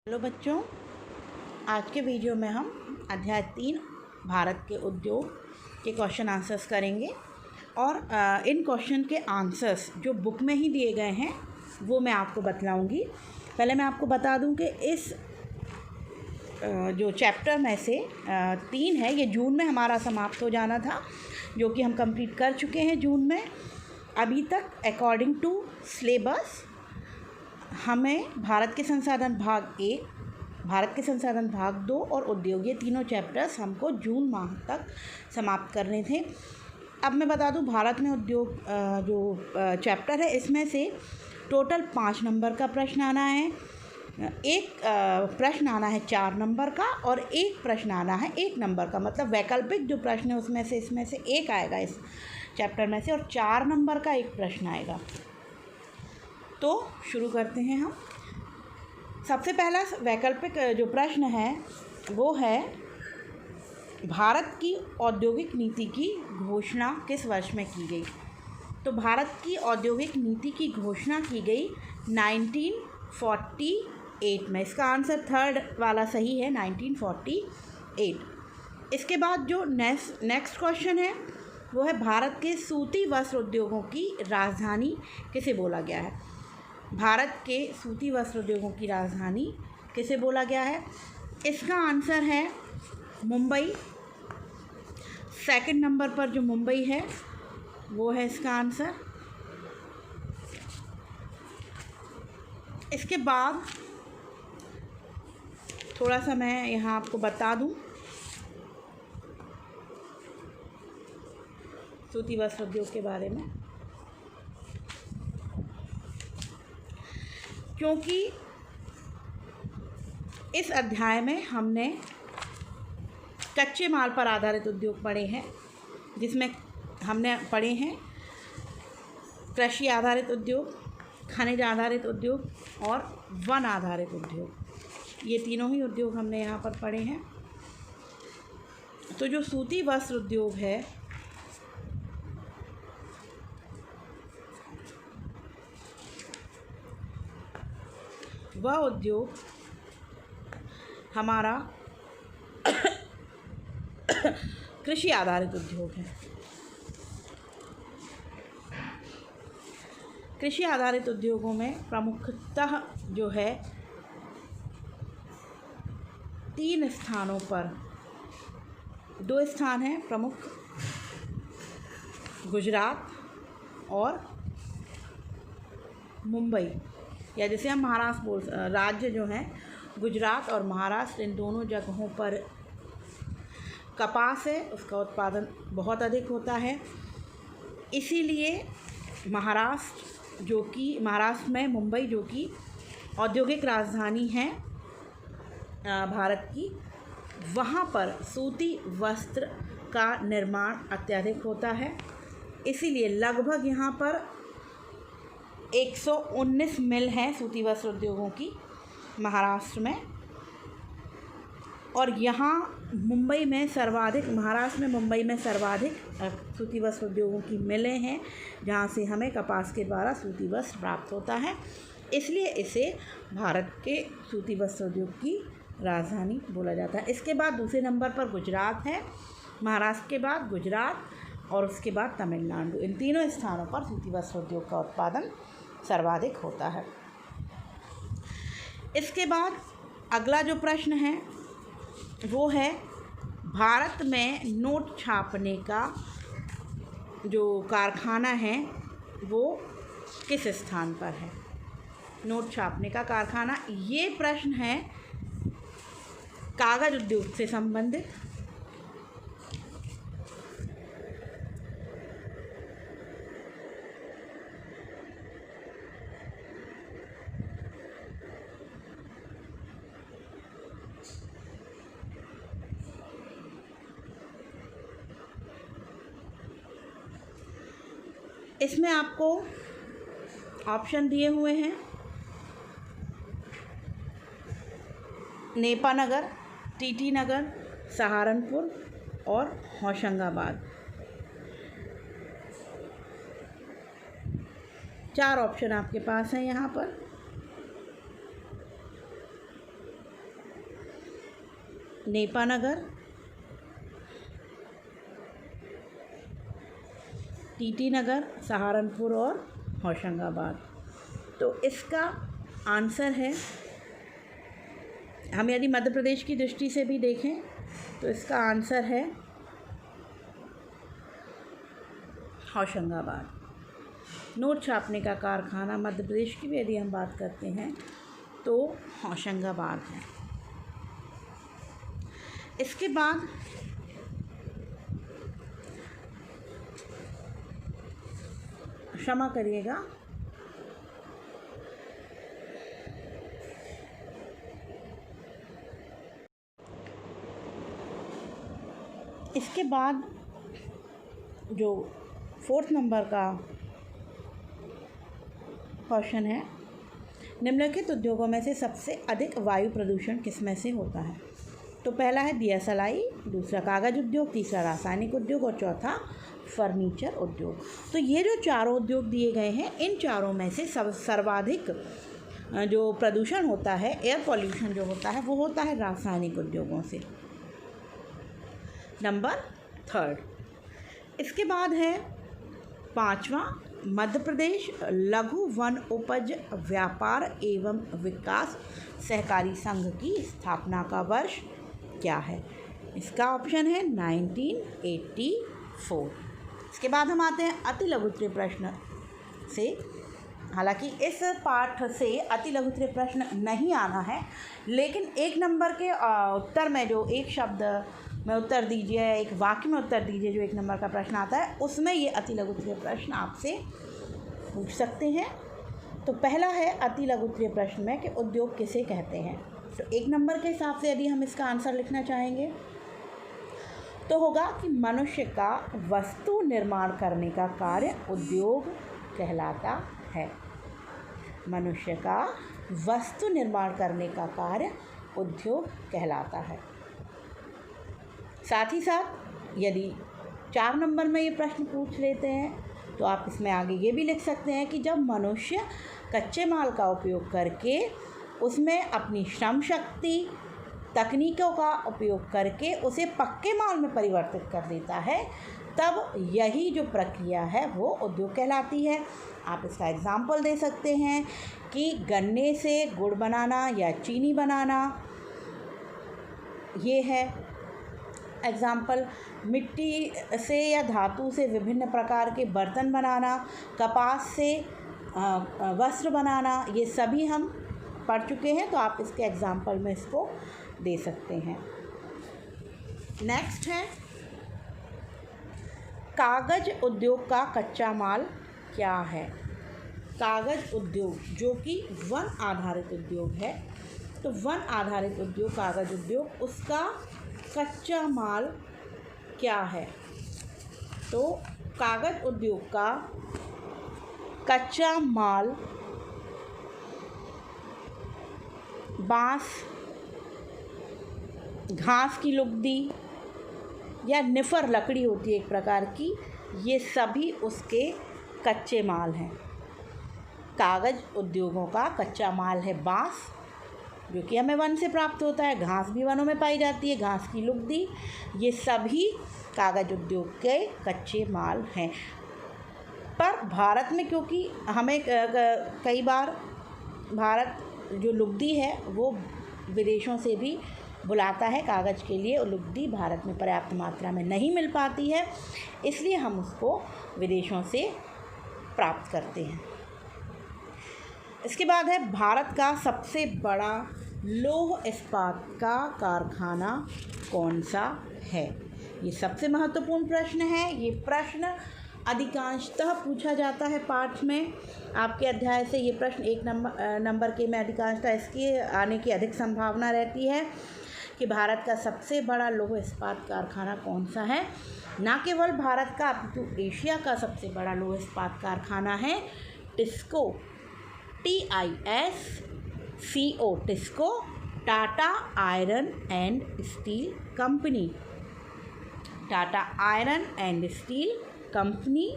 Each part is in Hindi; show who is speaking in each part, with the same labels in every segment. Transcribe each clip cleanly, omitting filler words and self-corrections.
Speaker 1: हेलो बच्चों, आज के वीडियो में हम अध्याय 3 भारत के उद्योग के क्वेश्चन आंसर्स करेंगे और इन क्वेश्चन के आंसर्स जो बुक में ही दिए गए हैं वो मैं आपको बतलाऊंगी। पहले मैं आपको बता दूं कि इस जो चैप्टर में से 3 है ये जून में हमारा समाप्त हो जाना था, जो कि हम कंप्लीट कर चुके हैं जून में। अभी तक अकॉर्डिंग टू सिलेबस हमें भारत के संसाधन भाग 1, भारत के संसाधन भाग 2 और उद्योग, ये तीनों चैप्टर्स हमको जून माह तक समाप्त करने थे। अब मैं बता दूं, भारत में उद्योग जो चैप्टर है इसमें से टोटल 5 नंबर का प्रश्न आना है, एक प्रश्न आना है 4 नंबर का और एक प्रश्न आना है 1 नंबर का। मतलब वैकल्पिक जो प्रश्न है उसमें से इसमें से एक आएगा इस चैप्टर में से और 4 नंबर का एक प्रश्न आएगा। तो शुरू करते हैं हम। सबसे पहला वैकल्पिक जो प्रश्न है वो है, भारत की औद्योगिक नीति की घोषणा किस वर्ष में की गई? तो भारत की औद्योगिक नीति की घोषणा की गई 1948 में। इसका आंसर थर्ड वाला सही है, 1948। इसके बाद जो नेक्स्ट क्वेश्चन है वो है, भारत के सूती वस्त्र उद्योगों की राजधानी किसे बोला गया है? भारत के सूती वस्त्र उद्योगों की राजधानी किसे बोला गया है? इसका आंसर है मुंबई। सेकंड नंबर पर जो मुंबई है वो है इसका आंसर। इसके बाद थोड़ा सा मैं यहाँ आपको बता दूँ सूती वस्त्र उद्योग के बारे में, क्योंकि इस अध्याय में हमने कच्चे माल पर आधारित उद्योग पढ़े हैं, जिसमें हमने पढ़े हैं कृषि आधारित उद्योग, खनिज आधारित उद्योग और वन आधारित उद्योग। ये तीनों ही उद्योग हमने यहाँ पर पढ़े हैं। तो जो सूती वस्त्र उद्योग है वह उद्योग हमारा कृषि आधारित उद्योग है। कृषि आधारित उद्योगों में प्रमुखतः जो है 3 स्थानों पर, 2 स्थान हैं प्रमुख, गुजरात और मुंबई, या जैसे हम महाराष्ट्र राज्य जो हैं गुजरात और महाराष्ट्र, इन दोनों जगहों पर कपास है, उसका उत्पादन बहुत अधिक होता है। इसीलिए महाराष्ट्र में मुंबई, जो कि औद्योगिक राजधानी है भारत की, वहाँ पर सूती वस्त्र का निर्माण अत्यधिक होता है। इसीलिए लगभग यहाँ पर 119 मिल हैं सूती वस्त्र उद्योगों की महाराष्ट्र में, और यहाँ मुंबई में सर्वाधिक, महाराष्ट्र में मुंबई में सर्वाधिक सूती वस्त्र उद्योगों की मिलें हैं, जहाँ से हमें कपास के द्वारा सूती वस्त्र प्राप्त होता है। इसलिए इसे भारत के सूती वस्त्र उद्योग की राजधानी बोला जाता है। इसके बाद दूसरे नंबर पर गुजरात है, महाराष्ट्र के बाद गुजरात और उसके बाद तमिलनाडु। इन तीनों स्थानों पर सूती वस्त्र उद्योग का उत्पादन सर्वाधिक होता है। इसके बाद अगला जो प्रश्न है वो है, भारत में नोट छापने का जो कारखाना है वो किस स्थान पर है? नोट छापने का कारखाना, ये प्रश्न है कागज उद्योग से संबंधित। इसमें आपको ऑप्शन दिए हुए हैं, नेपानगर, टीटी नगर, सहारनपुर और होशंगाबाद। 4 ऑप्शन आपके पास हैं यहाँ पर। नेपानगर, टीटी नगर, सहारनपुर और होशंगाबाद। तो इसका आंसर है, हम यदि मध्य प्रदेश की दृष्टि से भी देखें तो इसका आंसर है होशंगाबाद। नोट छापने का कारखाना मध्य प्रदेश की भी यदि हम बात करते हैं तो होशंगाबाद है। इसके बाद क्षमा करिएगा, इसके बाद जो 4th नंबर का क्वेश्चन है, निम्नलिखित उद्योगों में से सबसे अधिक वायु प्रदूषण किसमें से होता है? तो पहला है DSLI, दूसरा कागज़ उद्योग, तीसरा रासायनिक उद्योग और चौथा फर्नीचर उद्योग। तो ये जो चारों उद्योग दिए गए हैं, इन चारों में से सर्वाधिक जो प्रदूषण होता है, एयर पॉल्यूशन जो होता है, वो होता है रासायनिक उद्योगों से। नंबर 3। इसके बाद है 5वां, मध्य प्रदेश लघु वन उपज व्यापार एवं विकास सहकारी संघ की स्थापना का वर्ष क्या है? इसका ऑप्शन है 1984। इसके बाद हम आते हैं अति लघु उत्तरीय प्रश्न से। हालांकि इस पाठ से अति लघु उत्तरीय प्रश्न नहीं आना है, लेकिन 1 नंबर के उत्तर में जो एक शब्द में उत्तर दीजिए, एक वाक्य में उत्तर दीजिए, जो 1 नंबर का प्रश्न आता है, उसमें ये अति लघु उत्तरीय प्रश्न आपसे पूछ सकते हैं। तो पहला है अति लघु उत्तरीय प्रश्न में कि उद्योग किसे कहते हैं। तो 1 नंबर के हिसाब से यदि हम इसका आंसर लिखना चाहेंगे तो होगा कि मनुष्य का वस्तु निर्माण करने का कार्य उद्योग कहलाता है। मनुष्य का वस्तु निर्माण करने का कार्य उद्योग कहलाता है। साथ ही साथ यदि 4 नंबर में ये प्रश्न पूछ लेते हैं तो आप इसमें आगे ये भी लिख सकते हैं कि जब मनुष्य कच्चे माल का उपयोग करके उसमें अपनी श्रम शक्ति, तकनीकों का उपयोग करके उसे पक्के माल में परिवर्तित कर देता है, तब यही जो प्रक्रिया है वो उद्योग कहलाती है। आप इसका एग्ज़ाम्पल दे सकते हैं कि गन्ने से गुड़ बनाना या चीनी बनाना, ये है एग्ज़ाम्पल। मिट्टी से या धातु से विभिन्न प्रकार के बर्तन बनाना, कपास से वस्त्र बनाना, ये सभी हम पढ़ चुके हैं। तो आप इसके एग्ज़ाम्पल में इसको दे सकते हैं। नेक्स्ट है कागज़ उद्योग का कच्चा माल क्या है? कागज़ उद्योग जो कि वन आधारित उद्योग है, तो वन आधारित उद्योग कागज़ उद्योग, उसका कच्चा माल क्या है? तो कागज़ उद्योग का कच्चा माल बाँस, घास की लुगदी या निफर लकड़ी होती है एक प्रकार की, ये सभी उसके कच्चे माल हैं। कागज़ उद्योगों का कच्चा माल है बाँस, जो कि हमें वन से प्राप्त होता है। घास भी वनों में पाई जाती है, घास की लुगदी, ये सभी कागज़ उद्योग के कच्चे माल हैं। पर भारत में क्योंकि हमें कई बार भारत जो लुगदी है वो विदेशों से भी बुलाता है कागज़ के लिए, और लुगदी भारत में पर्याप्त मात्रा में नहीं मिल पाती है, इसलिए हम उसको विदेशों से प्राप्त करते हैं। इसके बाद है भारत का सबसे बड़ा लौह इस्पात का कारखाना कौन सा है? ये सबसे महत्वपूर्ण प्रश्न है। ये प्रश्न अधिकांशतः पूछा जाता है पाठ में। आपके अध्याय से ये प्रश्न 1 नंबर के में अधिकांशतः इसकी आने की अधिक संभावना रहती है कि भारत का सबसे बड़ा लौह इस्पात कारखाना कौन सा है। न केवल भारत का अपितु एशिया का सबसे बड़ा लौह इस्पात कारखाना है TISCO, TISCO, TISCO, Tata iron and steel company. Tata iron and steel company,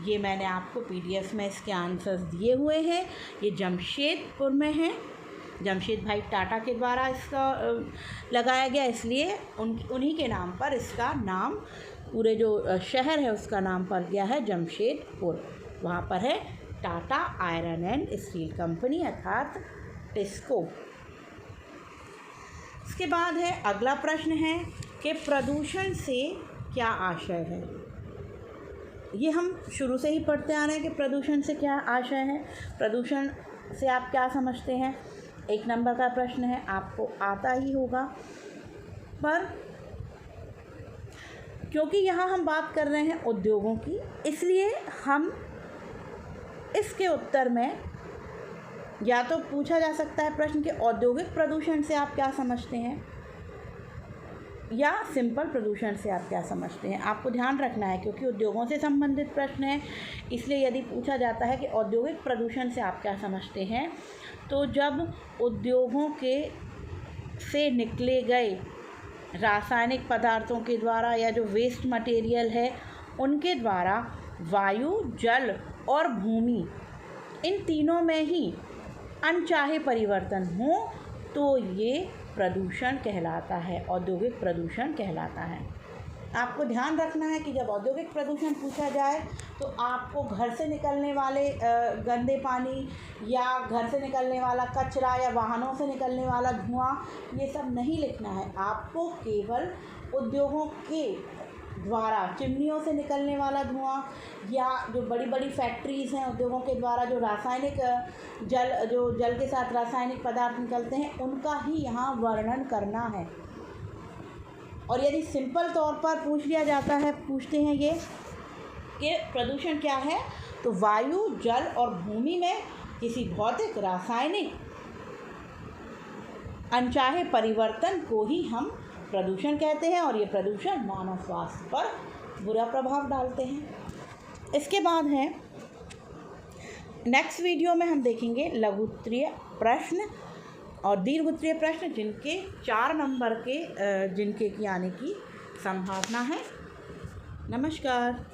Speaker 1: ये मैंने आपको PDF में इसके आंसर्स दिए हुए हैं। ये जमशेदपुर में है जमशेद भाई टाटा के द्वारा इसका लगाया गया, इसलिए उन्हीं के नाम पर इसका नाम, पूरे जो शहर है उसका नाम पड़ गया है जमशेदपुर। वहाँ पर है Tata iron and steel company अर्थात टिस्को। इसके बाद है अगला प्रश्न है कि प्रदूषण से क्या आशय है। ये हम शुरू से ही पढ़ते आ रहे हैं कि प्रदूषण से क्या आशय है, प्रदूषण से आप क्या समझते हैं। 1 नंबर का प्रश्न है, आपको आता ही होगा, पर क्योंकि यहाँ हम बात कर रहे हैं उद्योगों की, इसलिए हम इसके उत्तर में या तो पूछा जा सकता है प्रश्न कि औद्योगिक प्रदूषण से आप क्या समझते हैं, या सिंपल प्रदूषण से आप क्या समझते हैं। आपको ध्यान रखना है क्योंकि उद्योगों से संबंधित प्रश्न है, इसलिए यदि पूछा जाता है कि औद्योगिक प्रदूषण से आप क्या समझते हैं, तो जब उद्योगों के से निकले गए रासायनिक पदार्थों के द्वारा या जो वेस्ट मटेरियल है उनके द्वारा वायु, जल और भूमि, इन तीनों में ही अनचाहे परिवर्तन हो तो ये प्रदूषण कहलाता है, औद्योगिक प्रदूषण कहलाता है। आपको ध्यान रखना है कि जब औद्योगिक प्रदूषण पूछा जाए तो आपको घर से निकलने वाले गंदे पानी या घर से निकलने वाला कचरा या वाहनों से निकलने वाला धुआं, ये सब नहीं लिखना है। आपको केवल उद्योगों के द्वारा चिमनियों से निकलने वाला धुआं या जो बड़ी बड़ी फैक्ट्रीज़ हैं उद्योगों के द्वारा जो रासायनिक जल के साथ रासायनिक पदार्थ निकलते हैं उनका ही यहाँ वर्णन करना है। और यदि सिंपल तौर पर पूछ लिया जाता है, पूछते हैं ये कि प्रदूषण क्या है, तो वायु, जल और भूमि में किसी भौतिक, रासायनिक अनचाहे परिवर्तन को ही हम प्रदूषण कहते हैं, और ये प्रदूषण मानव स्वास्थ्य पर बुरा प्रभाव डालते हैं। इसके बाद है नेक्स्ट वीडियो में हम देखेंगे लघु उत्तरीय प्रश्न और दीर्घ उत्तरीय प्रश्न, जिनके 4 नंबर के जिनके की आने की संभावना है। नमस्कार।